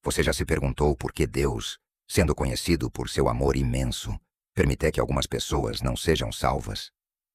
Você já se perguntou por que Deus, sendo conhecido por seu amor imenso, permite que algumas pessoas não sejam salvas?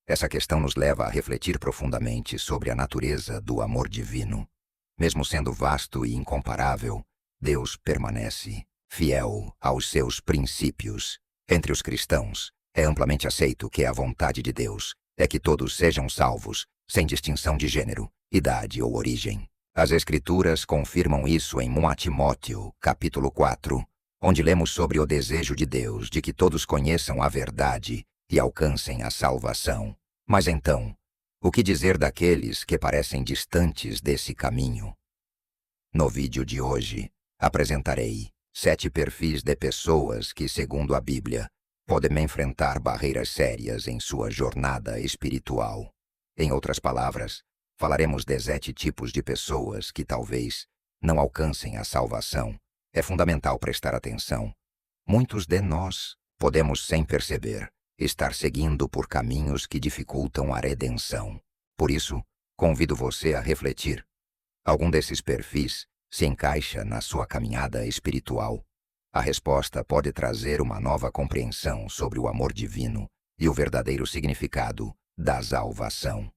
Essa questão nos leva a refletir profundamente sobre a natureza do amor divino. Mesmo sendo vasto e incomparável, Deus permanece fiel aos seus princípios. Entre os cristãos, é amplamente aceito que a vontade de Deus é que todos sejam salvos, sem distinção de gênero, idade ou origem. As Escrituras confirmam isso em 1 Timóteo, capítulo 4, onde lemos sobre o desejo de Deus de que todos conheçam a verdade e alcancem a salvação. Mas então, o que dizer daqueles que parecem distantes desse caminho? No vídeo de hoje, apresentarei 7 perfis de pessoas que, segundo a Bíblia, podem enfrentar barreiras sérias em sua jornada espiritual. Em outras palavras, falaremos de 7 tipos de pessoas que talvez não alcancem a salvação. É fundamental prestar atenção. Muitos de nós podemos, sem perceber, estar seguindo por caminhos que dificultam a redenção. Por isso, convido você a refletir. Algum desses perfis se encaixa na sua caminhada espiritual? A resposta pode trazer uma nova compreensão sobre o amor divino e o verdadeiro significado da salvação.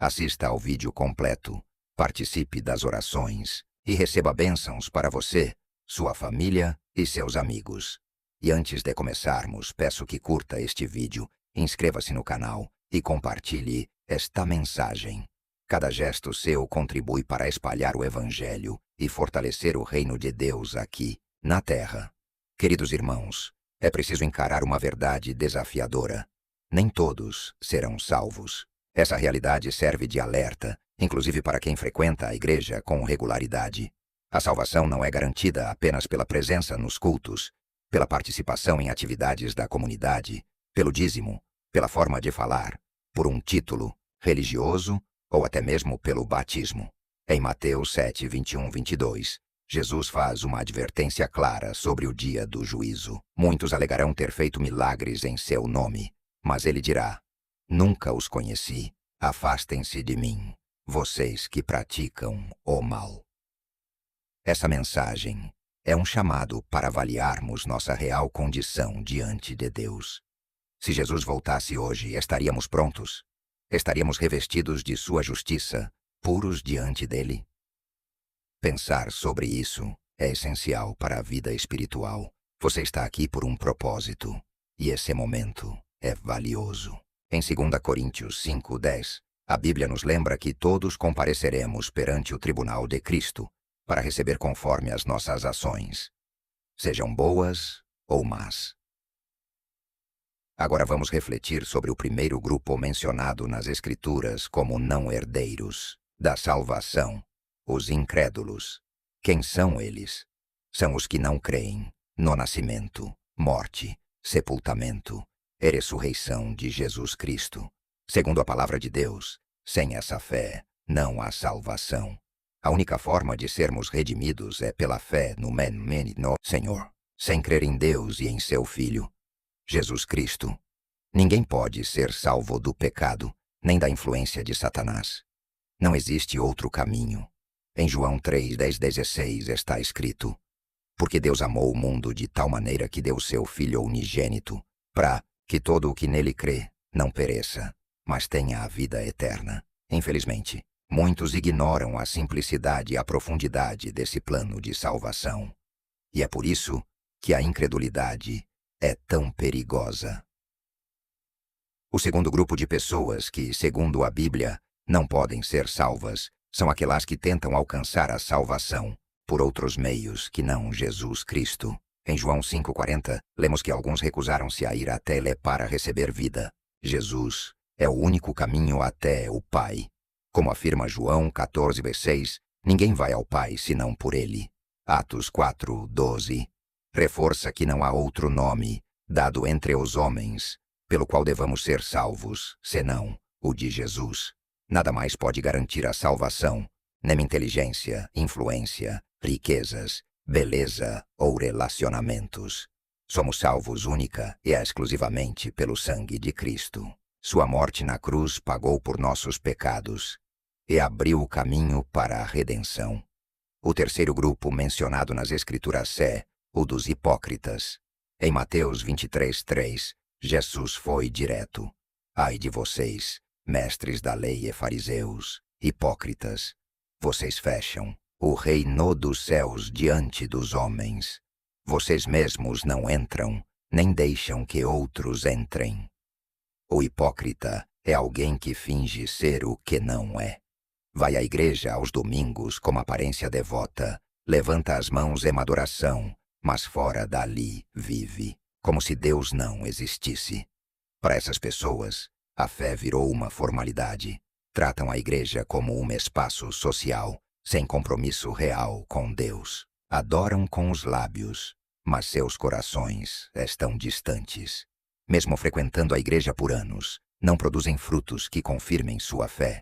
Assista ao vídeo completo, participe das orações e receba bênçãos para você, sua família e seus amigos. E antes de começarmos, peço que curta este vídeo, inscreva-se no canal e compartilhe esta mensagem. Cada gesto seu contribui para espalhar o Evangelho e fortalecer o reino de Deus aqui, na Terra. Queridos irmãos, é preciso encarar uma verdade desafiadora. Nem todos serão salvos. Essa realidade serve de alerta, inclusive para quem frequenta a igreja com regularidade. A salvação não é garantida apenas pela presença nos cultos, pela participação em atividades da comunidade, pelo dízimo, pela forma de falar, por um título religioso ou até mesmo pelo batismo. Em Mateus 7, 21-22, Jesus faz uma advertência clara sobre o dia do juízo. Muitos alegarão ter feito milagres em seu nome, mas ele dirá: nunca os conheci, afastem-se de mim, vocês que praticam o mal. Essa mensagem é um chamado para avaliarmos nossa real condição diante de Deus. Se Jesus voltasse hoje, estaríamos prontos? Estaríamos revestidos de sua justiça, puros diante dele? Pensar sobre isso é essencial para a vida espiritual. Você está aqui por um propósito, e esse momento é valioso. Em 2 Coríntios 5:10, a Bíblia nos lembra que todos compareceremos perante o tribunal de Cristo para receber conforme as nossas ações, sejam boas ou más. Agora vamos refletir sobre o primeiro grupo mencionado nas Escrituras como não herdeiros da salvação, os incrédulos. Quem são eles? São os que não creem no nascimento, morte, sepultamento e ressurreição de Jesus Cristo. Segundo a palavra de Deus, sem essa fé não há salvação. A única forma de sermos redimidos é pela fé no Senhor, sem crer em Deus e em seu Filho, Jesus Cristo. Ninguém pode ser salvo do pecado, nem da influência de Satanás. Não existe outro caminho. Em João 3:10-16 está escrito: porque Deus amou o mundo de tal maneira que deu seu Filho unigênito, para que todo o que nele crê não pereça, mas tenha a vida eterna. Infelizmente, muitos ignoram a simplicidade e a profundidade desse plano de salvação. E é por isso que a incredulidade é tão perigosa. O segundo grupo de pessoas que, segundo a Bíblia, não podem ser salvas são aquelas que tentam alcançar a salvação por outros meios que não Jesus Cristo. Em João 5:40, lemos que alguns recusaram-se a ir até ele para receber vida. Jesus é o único caminho até o Pai. Como afirma João 14:6, ninguém vai ao Pai senão por ele. Atos 4:12 reforça que não há outro nome dado entre os homens pelo qual devamos ser salvos, senão o de Jesus. Nada mais pode garantir a salvação, nem inteligência, influência, riquezas, beleza ou relacionamentos. Somos salvos única e exclusivamente pelo sangue de Cristo. Sua morte na cruz pagou por nossos pecados e abriu o caminho para a redenção. O terceiro grupo mencionado nas Escrituras é o dos hipócritas. Em Mateus 23:3, Jesus foi direto. Ai de vocês, mestres da lei e fariseus, hipócritas! Vocês fecham o reino dos céus diante dos homens. Vocês mesmos não entram, nem deixam que outros entrem. O hipócrita é alguém que finge ser o que não é. Vai à igreja aos domingos com aparência devota, levanta as mãos em adoração, mas fora dali vive, como se Deus não existisse. Para essas pessoas, a fé virou uma formalidade. Tratam a igreja como um espaço social, sem compromisso real com Deus. Adoram com os lábios, mas seus corações estão distantes. Mesmo frequentando a igreja por anos, não produzem frutos que confirmem sua fé.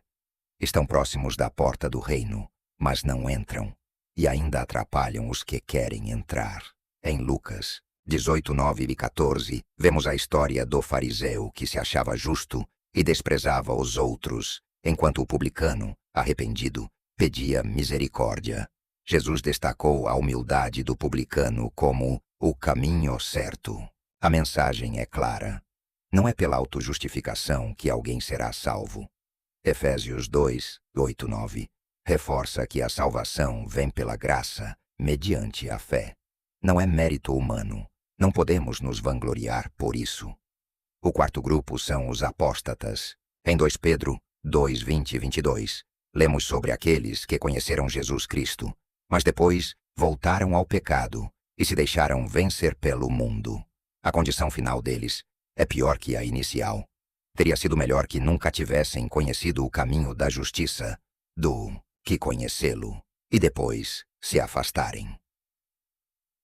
Estão próximos da porta do reino, mas não entram, e ainda atrapalham os que querem entrar. Em Lucas 18:9 e 14, vemos a história do fariseu que se achava justo e desprezava os outros, enquanto o publicano, arrependido, pedia misericórdia. Jesus destacou a humildade do publicano como o caminho certo. A mensagem é clara. Não é pela autojustificação que alguém será salvo. Efésios 2:8-9 reforça que a salvação vem pela graça, mediante a fé. Não é mérito humano. Não podemos nos vangloriar por isso. O quarto grupo são os apóstatas. Em 2 Pedro 2:20 e 22, lemos sobre aqueles que conheceram Jesus Cristo, mas depois voltaram ao pecado e se deixaram vencer pelo mundo. A condição final deles é pior que a inicial. Teria sido melhor que nunca tivessem conhecido o caminho da justiça do que conhecê-lo e depois se afastarem.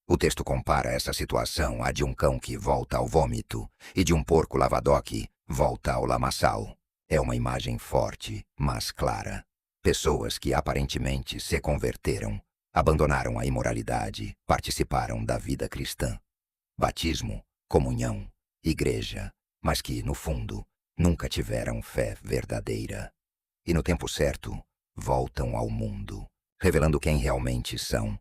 O texto compara essa situação à de um cão que volta ao vômito e de um porco lavador que volta ao lamaçal. É uma imagem forte, mas clara. Pessoas que aparentemente se converteram, abandonaram a imoralidade, participaram da vida cristã. Batismo, comunhão, igreja, mas que, no fundo, nunca tiveram fé verdadeira. E no tempo certo, voltam ao mundo, revelando quem realmente são.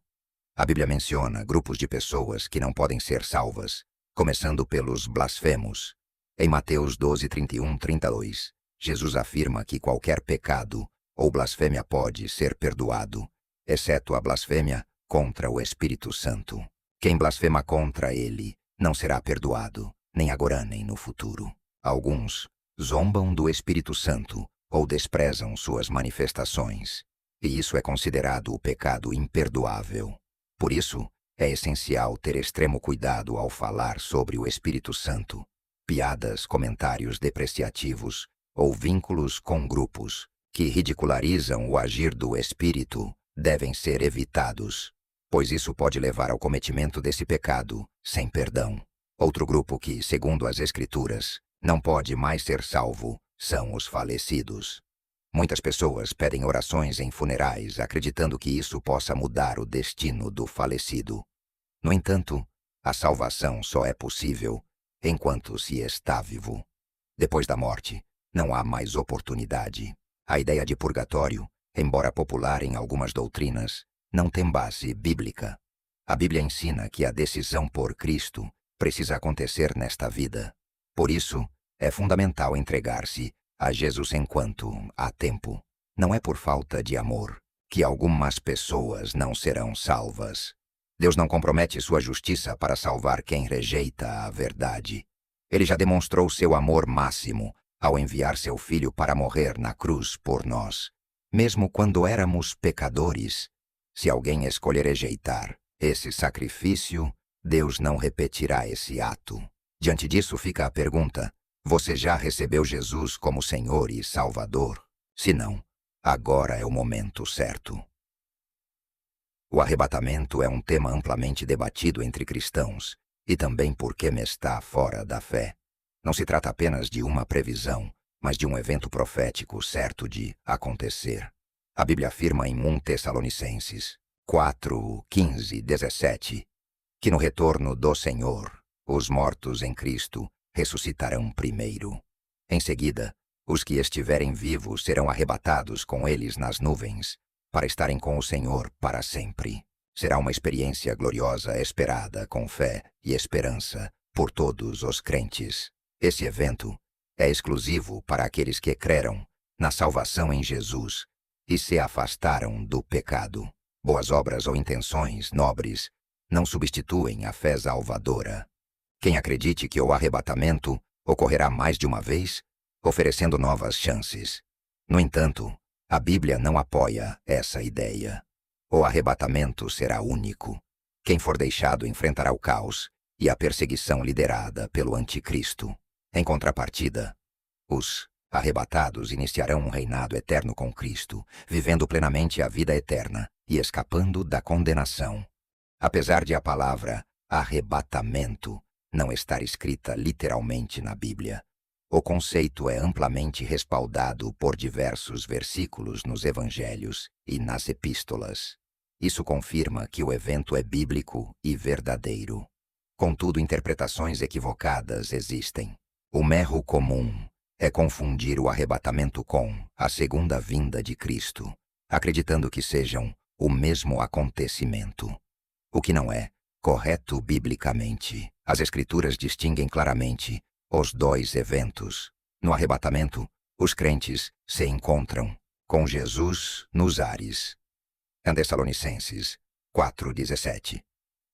A Bíblia menciona grupos de pessoas que não podem ser salvas, começando pelos blasfemos. Em Mateus 12:31-32, Jesus afirma que qualquer pecado ou blasfêmia pode ser perdoado, exceto a blasfêmia contra o Espírito Santo. Quem blasfema contra ele não será perdoado, nem agora nem no futuro. Alguns zombam do Espírito Santo ou desprezam suas manifestações, e isso é considerado o pecado imperdoável. Por isso, é essencial ter extremo cuidado ao falar sobre o Espírito Santo. Piadas, comentários depreciativos ou vínculos com grupos que ridicularizam o agir do Espírito devem ser evitados, pois isso pode levar ao cometimento desse pecado sem perdão. Outro grupo que, segundo as Escrituras, não pode mais ser salvo são os falecidos. Muitas pessoas pedem orações em funerais acreditando que isso possa mudar o destino do falecido. No entanto, a salvação só é possível enquanto se está vivo. Depois da morte, não há mais oportunidade. A ideia de purgatório, embora popular em algumas doutrinas, não tem base bíblica. A Bíblia ensina que a decisão por Cristo precisa acontecer nesta vida. Por isso, é fundamental entregar-se a Jesus enquanto há tempo. Não é por falta de amor que algumas pessoas não serão salvas. Deus não compromete sua justiça para salvar quem rejeita a verdade. Ele já demonstrou seu amor máximo ao enviar seu Filho para morrer na cruz por nós, mesmo quando éramos pecadores. Se alguém escolher rejeitar esse sacrifício, Deus não repetirá esse ato. Diante disso fica a pergunta: você já recebeu Jesus como Senhor e Salvador? Se não, agora é o momento certo. O arrebatamento é um tema amplamente debatido entre cristãos, e também por quem está fora da fé. Não se trata apenas de uma previsão, mas de um evento profético certo de acontecer. A Bíblia afirma em 1 Tessalonicenses 4:15-17 que no retorno do Senhor, os mortos em Cristo ressuscitarão primeiro. Em seguida, os que estiverem vivos serão arrebatados com eles nas nuvens, para estarem com o Senhor para sempre. Será uma experiência gloriosa esperada com fé e esperança por todos os crentes. Esse evento é exclusivo para aqueles que creram na salvação em Jesus e se afastaram do pecado. Boas obras ou intenções nobres não substituem a fé salvadora. Quem acredite que o arrebatamento ocorrerá mais de uma vez, oferecendo novas chances. No entanto, a Bíblia não apoia essa ideia. O arrebatamento será único. Quem for deixado enfrentará o caos e a perseguição liderada pelo anticristo. Em contrapartida, os arrebatados iniciarão um reinado eterno com Cristo, vivendo plenamente a vida eterna e escapando da condenação. Apesar de a palavra arrebatamento não estar escrita literalmente na Bíblia, o conceito é amplamente respaldado por diversos versículos nos evangelhos e nas epístolas. Isso confirma que o evento é bíblico e verdadeiro. Contudo, interpretações equivocadas existem. O erro comum é confundir o arrebatamento com a segunda vinda de Cristo, acreditando que sejam o mesmo acontecimento. O que não é correto biblicamente. As Escrituras distinguem claramente os dois eventos. No arrebatamento, os crentes se encontram com Jesus nos ares. Em Tessalonicenses 4:17.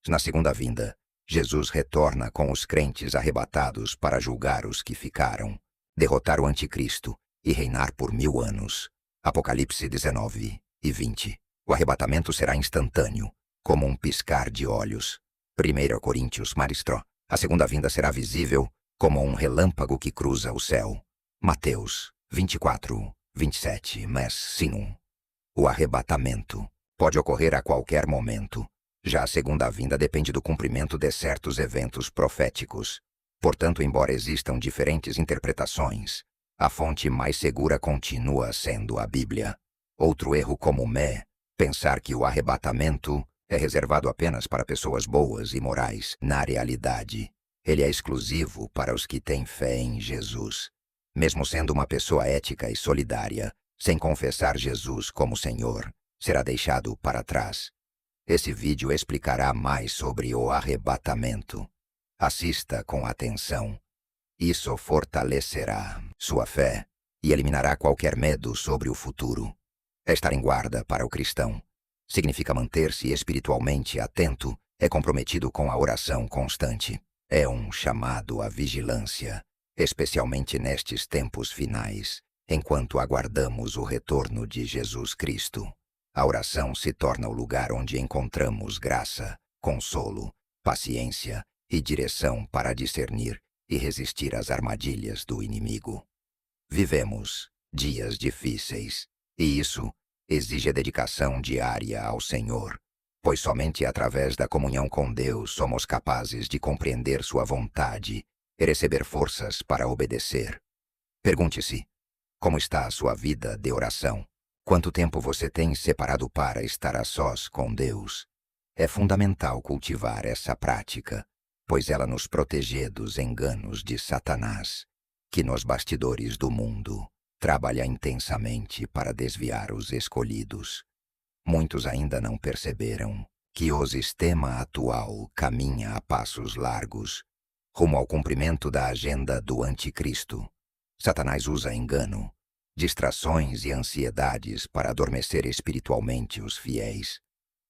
Na segunda vinda, Jesus retorna com os crentes arrebatados para julgar os que ficaram, derrotar o anticristo e reinar por 1000 anos. Apocalipse 19:20. O arrebatamento será instantâneo, como um piscar de olhos. 1 Coríntios Maristro. A segunda vinda será visível como um relâmpago que cruza o céu. Mateus 24:27. Mas sim, o arrebatamento pode ocorrer a qualquer momento. Já a segunda vinda depende do cumprimento de certos eventos proféticos. Portanto, embora existam diferentes interpretações, a fonte mais segura continua sendo a Bíblia. Outro erro comum é pensar que o arrebatamento é reservado apenas para pessoas boas e morais. Na realidade, ele é exclusivo para os que têm fé em Jesus. Mesmo sendo uma pessoa ética e solidária, sem confessar Jesus como Senhor, será deixado para trás. Esse vídeo explicará mais sobre o arrebatamento. Assista com atenção. Isso fortalecerá sua fé e eliminará qualquer medo sobre o futuro. Estar em guarda para o cristão significa manter-se espiritualmente atento e comprometido com a oração constante. É um chamado à vigilância, especialmente nestes tempos finais, enquanto aguardamos o retorno de Jesus Cristo. A oração se torna o lugar onde encontramos graça, consolo, paciência e direção para discernir e resistir às armadilhas do inimigo. Vivemos dias difíceis, e isso exige dedicação diária ao Senhor, pois somente através da comunhão com Deus somos capazes de compreender sua vontade e receber forças para obedecer. Pergunte-se, como está a sua vida de oração? Quanto tempo você tem separado para estar a sós com Deus? É fundamental cultivar essa prática, pois ela nos protege dos enganos de Satanás, que nos bastidores do mundo trabalha intensamente para desviar os escolhidos. Muitos ainda não perceberam que o sistema atual caminha a passos largos, rumo ao cumprimento da agenda do anticristo. Satanás usa engano, distrações e ansiedades para adormecer espiritualmente os fiéis.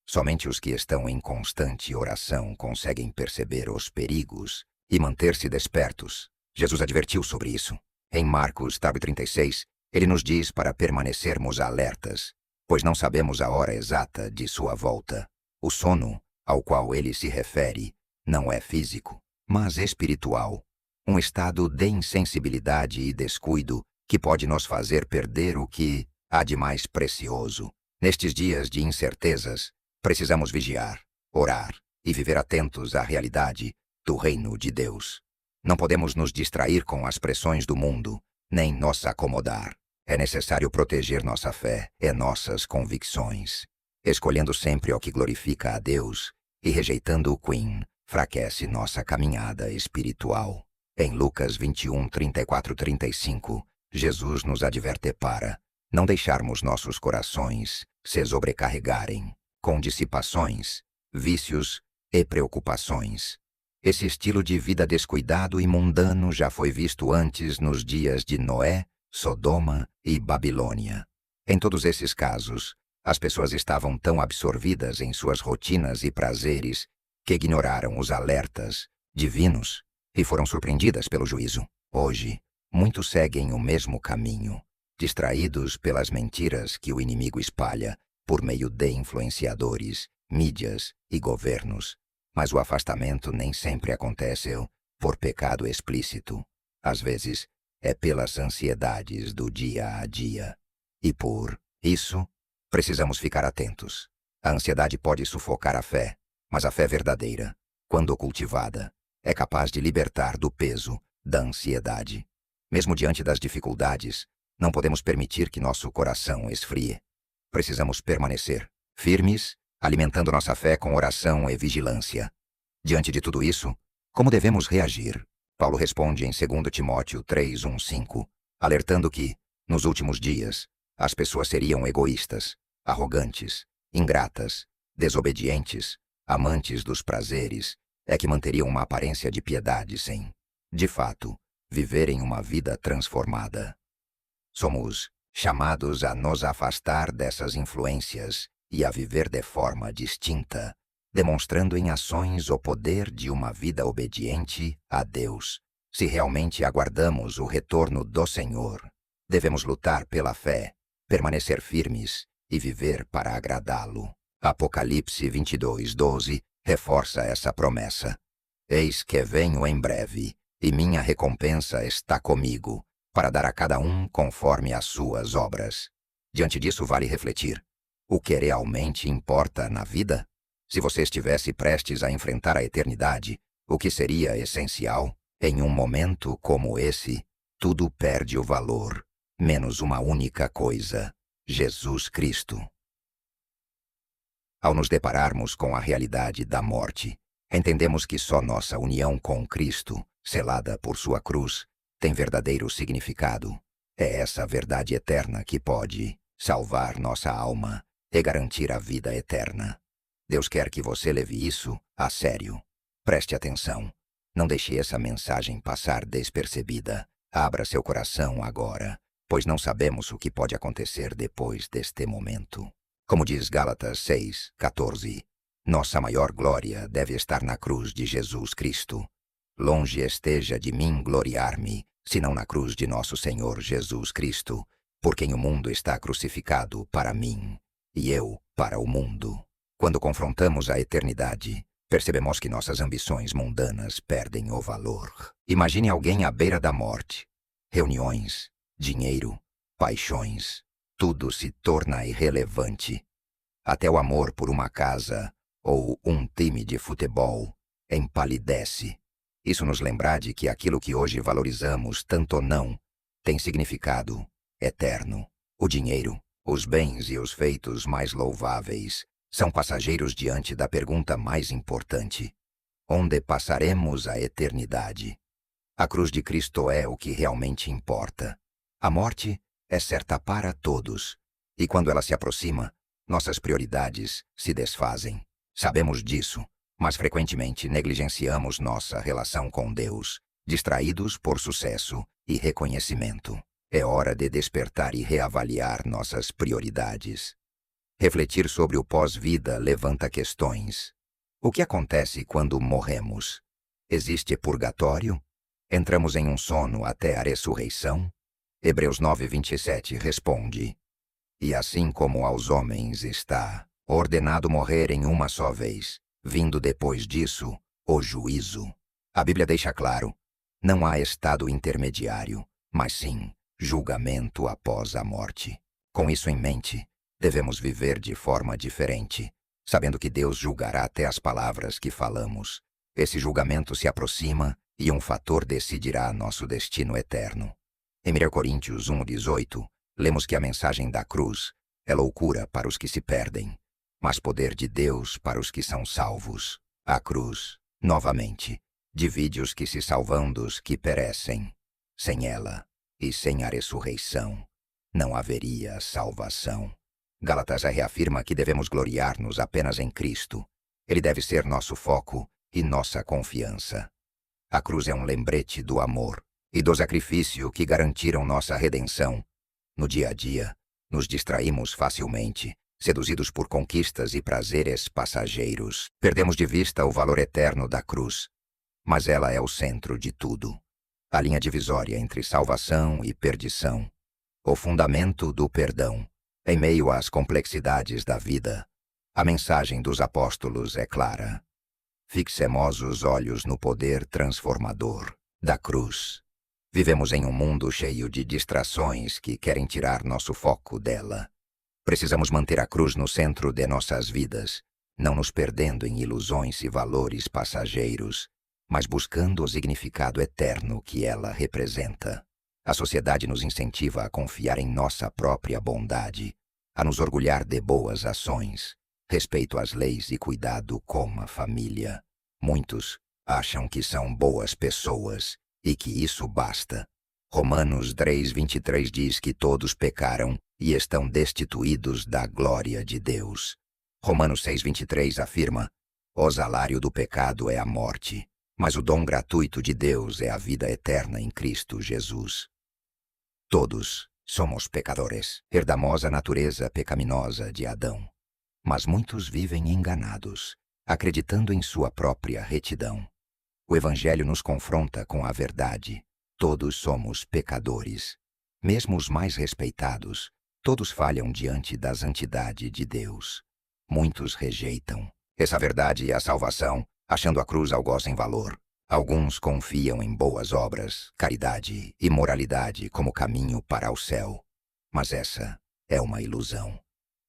Somente os que estão em constante oração conseguem perceber os perigos e manter-se despertos. Jesus advertiu sobre isso. Em Marcos 36, ele nos diz para permanecermos alertas, pois não sabemos a hora exata de sua volta. O sono, ao qual ele se refere, não é físico, mas espiritual. Um estado de insensibilidade e descuido que pode nos fazer perder o que há de mais precioso. Nestes dias de incertezas, precisamos vigiar, orar e viver atentos à realidade do reino de Deus. Não podemos nos distrair com as pressões do mundo, nem nos acomodar. É necessário proteger nossa fé e nossas convicções, escolhendo sempre o que glorifica a Deus e rejeitando o que enfraquece nossa caminhada espiritual. Em Lucas 21:34-35, Jesus nos adverte para Não deixarmos nossos corações se sobrecarregarem com dissipações, vícios e preocupações. Esse estilo de vida descuidado e mundano já foi visto antes nos dias de Noé, Sodoma e Babilônia. Em todos esses casos, as pessoas estavam tão absorvidas em suas rotinas e prazeres que ignoraram os alertas divinos e foram surpreendidas pelo juízo. Hoje, muitos seguem o mesmo caminho, distraídos pelas mentiras que o inimigo espalha por meio de influenciadores, mídias e governos. Mas o afastamento nem sempre acontece por pecado explícito. Às vezes, é pelas ansiedades do dia a dia. E por isso, precisamos ficar atentos. A ansiedade pode sufocar a fé, mas a fé verdadeira, quando cultivada, é capaz de libertar do peso da ansiedade. Mesmo diante das dificuldades, não podemos permitir que nosso coração esfrie. Precisamos permanecer firmes, alimentando nossa fé com oração e vigilância. Diante de tudo isso, como devemos reagir? Paulo responde em 2 Timóteo 3:1-5, alertando que, nos últimos dias, as pessoas seriam egoístas, arrogantes, ingratas, desobedientes, amantes dos prazeres, que manteriam uma aparência de piedade sem, de fato, viverem uma vida transformada. Somos chamados a nos afastar dessas influências e a viver de forma distinta, demonstrando em ações o poder de uma vida obediente a Deus. Se realmente aguardamos o retorno do Senhor, devemos lutar pela fé, permanecer firmes e viver para agradá-lo. Apocalipse 22:12 reforça essa promessa. Eis que venho em breve, e minha recompensa está comigo, para dar a cada um conforme as suas obras. Diante disso vale refletir. O que realmente importa na vida? Se você estivesse prestes a enfrentar a eternidade, o que seria essencial? Em um momento como esse, tudo perde o valor, menos uma única coisa: Jesus Cristo. Ao nos depararmos com a realidade da morte, entendemos que só nossa união com Cristo, selada por sua cruz, tem verdadeiro significado. É essa verdade eterna que pode salvar nossa alma e garantir a vida eterna. Deus quer que você leve isso a sério. Preste atenção. Não deixe essa mensagem passar despercebida. Abra seu coração agora, pois não sabemos o que pode acontecer depois deste momento. Como diz Gálatas 6:14, nossa maior glória deve estar na cruz de Jesus Cristo. Longe esteja de mim gloriar-me, senão na cruz de nosso Senhor Jesus Cristo, por quem o mundo está crucificado para mim, e eu para o mundo. Quando confrontamos a eternidade, percebemos que nossas ambições mundanas perdem o valor. Imagine alguém à beira da morte. Reuniões, dinheiro, paixões, tudo se torna irrelevante. Até o amor por uma casa ou um time de futebol empalidece. Isso nos lembra de que aquilo que hoje valorizamos tanto ou não tem significado eterno. O dinheiro, os bens e os feitos mais louváveis são passageiros diante da pergunta mais importante: onde passaremos a eternidade? A cruz de Cristo é o que realmente importa. A morte é certa para todos, e quando ela se aproxima, nossas prioridades se desfazem. Sabemos disso, mas frequentemente negligenciamos nossa relação com Deus, distraídos por sucesso e reconhecimento. É hora de despertar e reavaliar nossas prioridades. Refletir sobre o pós-vida levanta questões. O que acontece quando morremos? Existe purgatório? Entramos em um sono até a ressurreição? Hebreus 9:27 responde: e assim como aos homens está ordenado morrer em uma só vez, vindo depois disso o juízo. A Bíblia deixa claro: não há estado intermediário, mas sim julgamento após a morte. Com isso em mente, devemos viver de forma diferente, sabendo que Deus julgará até as palavras que falamos. Esse julgamento se aproxima e um fator decidirá nosso destino eterno. Em 1 Coríntios 1:18, lemos que a mensagem da cruz é loucura para os que se perdem, mas poder de Deus para os que são salvos. A cruz, novamente, divide os que se salvam dos que perecem. Sem ela, e sem a ressurreição, não haveria salvação. Gálatas reafirma que devemos gloriar-nos apenas em Cristo. Ele deve ser nosso foco e nossa confiança. A cruz é um lembrete do amor e do sacrifício que garantiram nossa redenção. No dia a dia, nos distraímos facilmente, seduzidos por conquistas e prazeres passageiros. Perdemos de vista o valor eterno da cruz. Mas ela é o centro de tudo. A linha divisória entre salvação e perdição. O fundamento do perdão. Em meio às complexidades da vida, a mensagem dos apóstolos é clara. Fixemos os olhos no poder transformador da cruz. Vivemos em um mundo cheio de distrações que querem tirar nosso foco dela. Precisamos manter a cruz no centro de nossas vidas, não nos perdendo em ilusões e valores passageiros, mas buscando o significado eterno que ela representa. A sociedade nos incentiva a confiar em nossa própria bondade, a nos orgulhar de boas ações, respeito às leis e cuidado com a família. Muitos acham que são boas pessoas e que isso basta. Romanos 3:23 diz que todos pecaram e estão destituídos da glória de Deus. Romanos 6:23 afirma: o salário do pecado é a morte, mas o dom gratuito de Deus é a vida eterna em Cristo Jesus. Todos somos pecadores, herdamos a natureza pecaminosa de Adão. Mas muitos vivem enganados, acreditando em sua própria retidão. O Evangelho nos confronta com a verdade. Todos somos pecadores. Mesmo os mais respeitados, todos falham diante da santidade de Deus. Muitos rejeitam essa verdade e a salvação, achando a cruz algo sem valor. Alguns confiam em boas obras, caridade e moralidade como caminho para o céu. Mas essa é uma ilusão.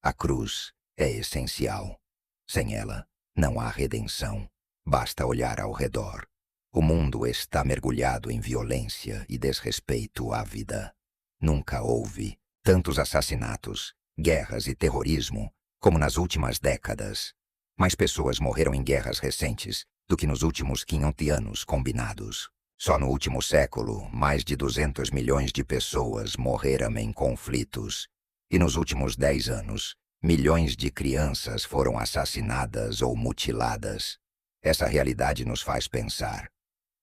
A cruz é essencial. Sem ela, não há redenção. Basta olhar ao redor. O mundo está mergulhado em violência e desrespeito à vida. Nunca houve tantos assassinatos, guerras e terrorismo como nas últimas décadas. Mais pessoas morreram em guerras recentes do que nos últimos 500 anos combinados. Só no último século, mais de 200 milhões de pessoas morreram em conflitos. E nos últimos 10 anos, milhões de crianças foram assassinadas ou mutiladas. Essa realidade nos faz pensar.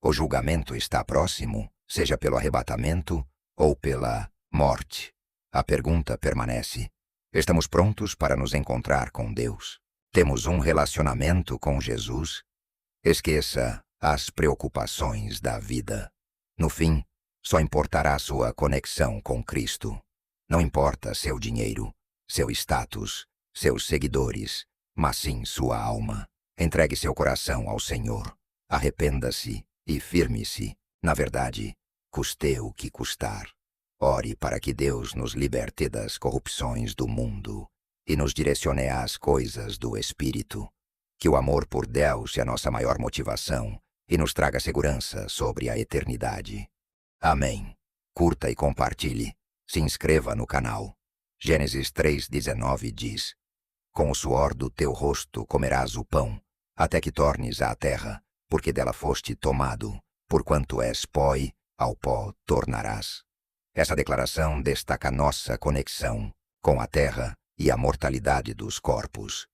O julgamento está próximo, seja pelo arrebatamento ou pela morte. A pergunta permanece: estamos prontos para nos encontrar com Deus? Temos um relacionamento com Jesus? Esqueça as preocupações da vida. No fim, só importará sua conexão com Cristo. Não importa seu dinheiro, seu status, seus seguidores, mas sim sua alma. Entregue seu coração ao Senhor. Arrependa-se e firme-se. Na verdade, custe o que custar. Ore para que Deus nos liberte das corrupções do mundo e nos direcione às coisas do Espírito. Que o amor por Deus seja a nossa maior motivação e nos traga segurança sobre a eternidade. Amém. Curta e compartilhe. Se inscreva no canal. Gênesis 3:19 diz: com o suor do teu rosto comerás o pão, até que tornes à terra, porque dela foste tomado, porquanto és pó, ao pó tornarás. Essa declaração destaca nossa conexão com a terra e a mortalidade dos corpos.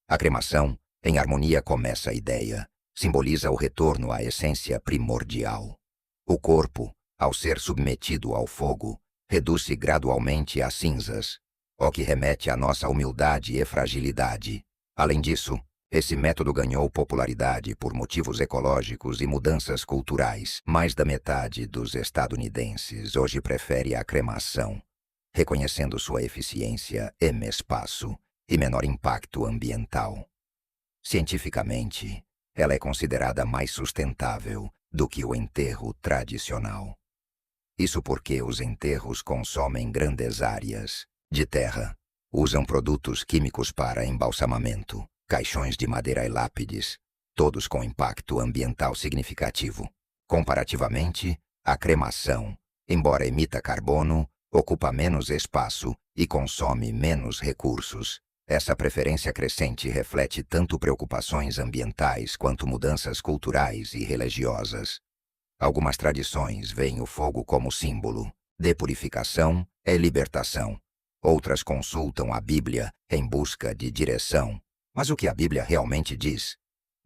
A cremação, em harmonia com essa ideia, simboliza o retorno à essência primordial. O corpo, ao ser submetido ao fogo, reduz-se gradualmente a cinzas, o que remete à nossa humildade e fragilidade. Além disso, esse método ganhou popularidade por motivos ecológicos e mudanças culturais. Mais da metade dos estadunidenses hoje prefere a cremação, reconhecendo sua eficiência em espaço e menor impacto ambiental. Cientificamente, ela é considerada mais sustentável do que o enterro tradicional. Isso porque os enterros consomem grandes áreas de terra, usam produtos químicos para embalsamamento, caixões de madeira e lápides, todos com impacto ambiental significativo. Comparativamente, a cremação, embora emita carbono, ocupa menos espaço e consome menos recursos. Essa preferência crescente reflete tanto preocupações ambientais quanto mudanças culturais e religiosas. Algumas tradições veem o fogo como símbolo de purificação e libertação. Outras consultam a Bíblia em busca de direção. Mas o que a Bíblia realmente diz?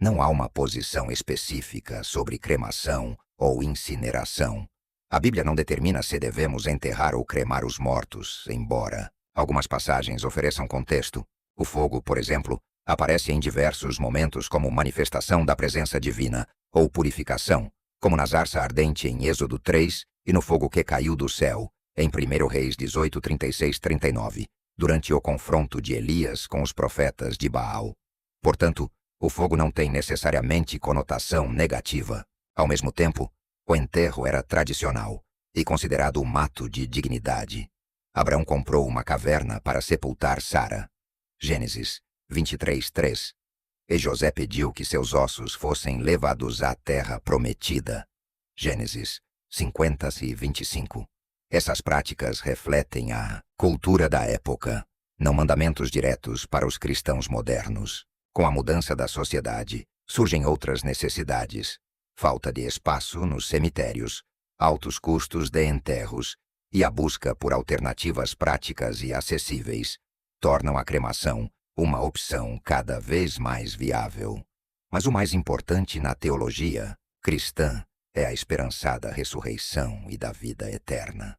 Não há uma posição específica sobre cremação ou incineração. A Bíblia não determina se devemos enterrar ou cremar os mortos, embora algumas passagens ofereçam contexto. O fogo, por exemplo, aparece em diversos momentos como manifestação da presença divina, ou purificação, como na zarça ardente em Êxodo 3 e no fogo que caiu do céu, em 1 Reis 18, 36-39, durante o confronto de Elias com os profetas de Baal. Portanto, o fogo não tem necessariamente conotação negativa. Ao mesmo tempo, o enterro era tradicional e considerado um ato de dignidade. Abraão comprou uma caverna para sepultar Sara. Gênesis 23:3. E José pediu que seus ossos fossem levados à terra prometida. Gênesis 50:25. Essas práticas refletem a cultura da época, não mandamentos diretos para os cristãos modernos. Com a mudança da sociedade, surgem outras necessidades: falta de espaço nos cemitérios, altos custos de enterros e a busca por alternativas práticas e acessíveis tornam a cremação uma opção cada vez mais viável. Mas o mais importante na teologia cristã é a esperançada ressurreição e da vida eterna.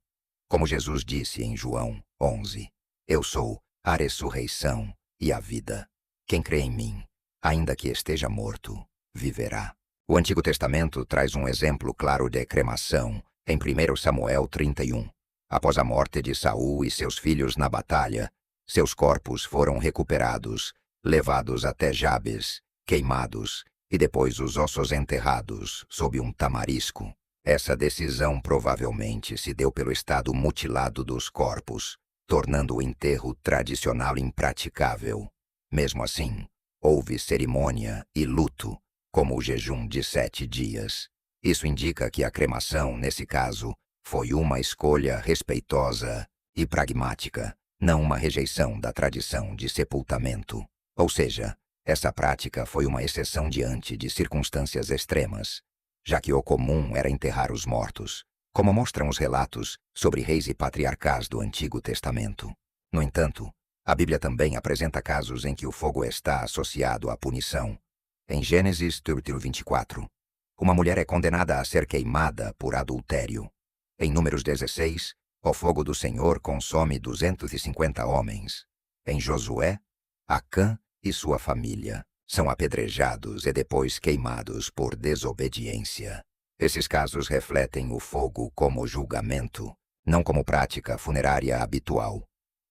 Como Jesus disse em João 11, eu sou a ressurreição e a vida. Quem crê em mim, ainda que esteja morto, viverá. O Antigo Testamento traz um exemplo claro de cremação em 1 Samuel 31. Após a morte de Saul e seus filhos na batalha, seus corpos foram recuperados, levados até Jabes, queimados, e depois os ossos enterrados sob um tamarisco. Essa decisão provavelmente se deu pelo estado mutilado dos corpos, tornando o enterro tradicional impraticável. Mesmo assim, houve cerimônia e luto, como o jejum de 7 dias. Isso indica que a cremação, nesse caso, foi uma escolha respeitosa e pragmática, não uma rejeição da tradição de sepultamento. Ou seja, essa prática foi uma exceção diante de circunstâncias extremas, já que o comum era enterrar os mortos, como mostram os relatos sobre reis e patriarcas do Antigo Testamento. No entanto, a Bíblia também apresenta casos em que o fogo está associado à punição. Em Gênesis 24, uma mulher é condenada a ser queimada por adultério. Em Números 16, o fogo do Senhor consome 250 homens. Em Josué, Acã e sua família são apedrejados e depois queimados por desobediência. Esses casos refletem o fogo como julgamento, não como prática funerária habitual.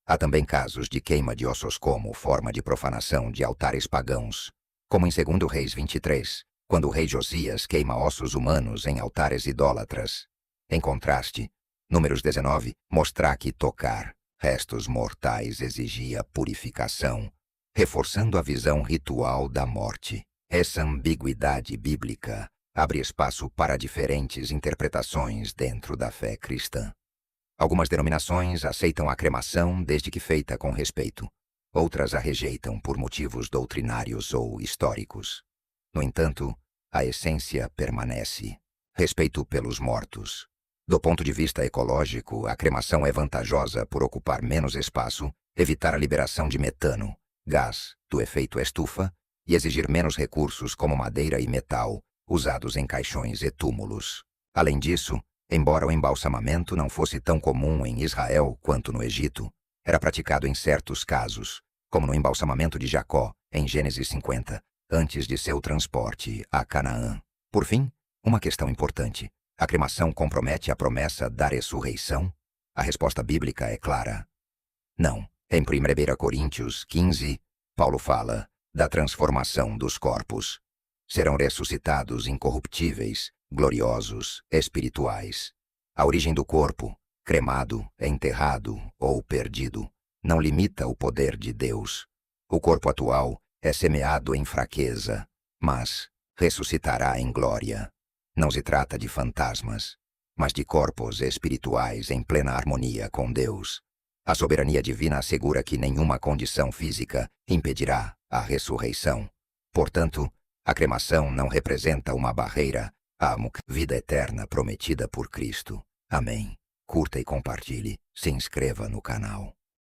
Há também casos de queima de ossos como forma de profanação de altares pagãos, como em 2 Reis 23, quando o rei Josias queima ossos humanos em altares idólatras. Em contraste, Números 19 mostra que tocar restos mortais exigia purificação, reforçando a visão ritual da morte. Essa ambiguidade bíblica abre espaço para diferentes interpretações dentro da fé cristã. Algumas denominações aceitam a cremação desde que feita com respeito. Outras a rejeitam por motivos doutrinários ou históricos. No entanto, a essência permanece: respeito pelos mortos. Do ponto de vista ecológico, a cremação é vantajosa por ocupar menos espaço, evitar a liberação de metano, gás do efeito estufa, e exigir menos recursos como madeira e metal, usados em caixões e túmulos. Além disso, embora o embalsamamento não fosse tão comum em Israel quanto no Egito, era praticado em certos casos, como no embalsamamento de Jacó, em Gênesis 50, antes de seu transporte a Canaã. Por fim, uma questão importante: a cremação compromete a promessa da ressurreição? A resposta bíblica é clara: não. Em 1 Coríntios 15, Paulo fala da transformação dos corpos. Serão ressuscitados incorruptíveis, gloriosos, espirituais. A origem do corpo, cremado, enterrado ou perdido, não limita o poder de Deus. O corpo atual é semeado em fraqueza, mas ressuscitará em glória. Não se trata de fantasmas, mas de corpos espirituais em plena harmonia com Deus. A soberania divina assegura que nenhuma condição física impedirá a ressurreição. Portanto, a cremação não representa uma barreira à vida eterna prometida por Cristo. Amém. curta e compartilhe. Se inscreva no canal.